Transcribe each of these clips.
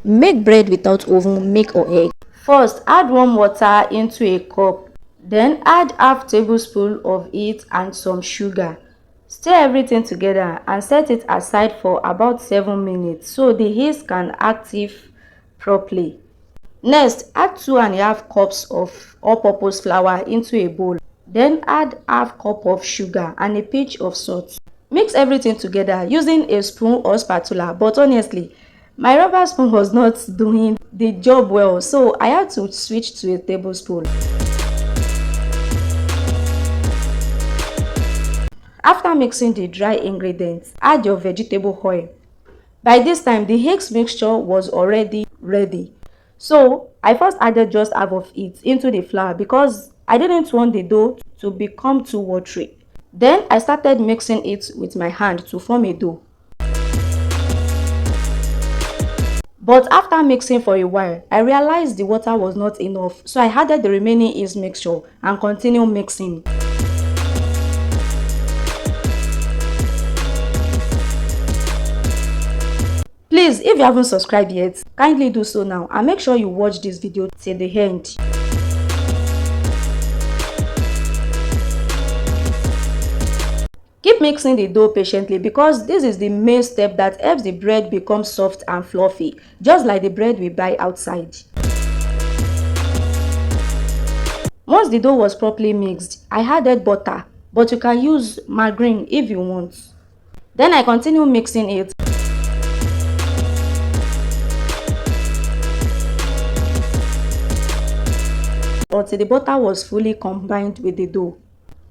Make bread without oven, milk or egg. First, add warm water into a cup. Then add half tablespoon of it and some sugar. Stir everything together and set it aside for about 7 minutes so the yeast can active properly. Next, add 2.5 cups of all-purpose flour into a bowl. Then add half cup of sugar and a pinch of salt. Mix everything together using a spoon or spatula, but honestly, my rubber spoon was not doing the job well, so I had to switch to a tablespoon. After mixing the dry ingredients, add your vegetable oil. By this time, the eggs mixture was already ready. So I first added just half of it into the flour because I didn't want the dough to become too watery. Then I started mixing it with my hand to form a dough. But after mixing for a while, I realized the water was not enough, so I added the remaining yeast mixture and continued mixing. Please, if you haven't subscribed yet, kindly do so now and make sure you watch this video till the end. Keep mixing the dough patiently because this is the main step that helps the bread become soft and fluffy, just like the bread we buy outside. Once the dough was properly mixed, I added butter, but you can use margarine if you want. Then I continued mixing it until the butter was fully combined with the dough.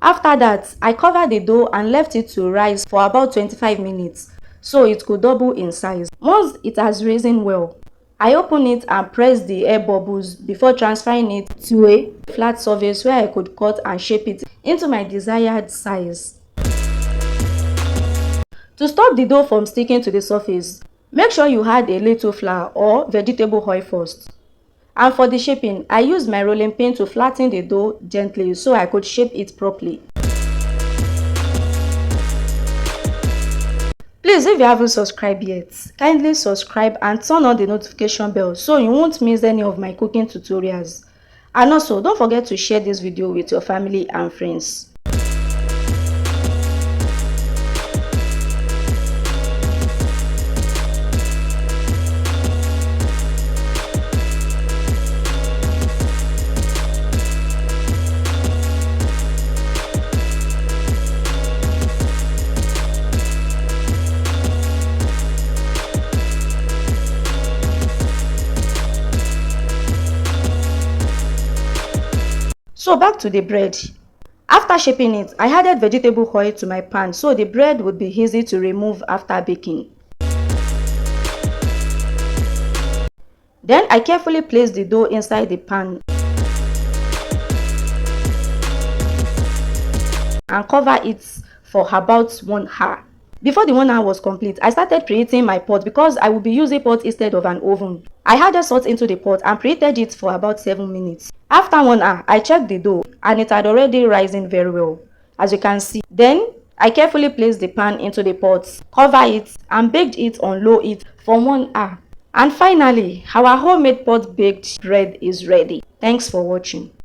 After that, I covered the dough and left it to rise for about 25 minutes so it could double in size. Once it has risen well, I open it and press the air bubbles before transferring it to a flat surface where I could cut and shape it into my desired size. To stop the dough from sticking to the surface, make sure you add a little flour or vegetable oil first. And for the shaping, I used my rolling pin to flatten the dough gently so I could shape it properly. Please, if you haven't subscribed yet, kindly subscribe and turn on the notification bell so you won't miss any of my cooking tutorials. And also, don't forget to share this video with your family and friends. So back to the bread. After shaping it, I added vegetable oil to my pan so the bread would be easy to remove after baking. Then I carefully placed the dough inside the pan and cover it for about 1 hour. Before the 1 hour was complete, I started preheating my pot because I would be using pot instead of an oven. I added salt into the pot and preheated it for about 7 minutes. After 1 hour, I checked the dough and it had already risen very well, as you can see. Then I carefully placed the pan into the pot, cover it and baked it on low heat for 1 hour. And finally, our homemade pot baked bread is ready. Thanks for watching.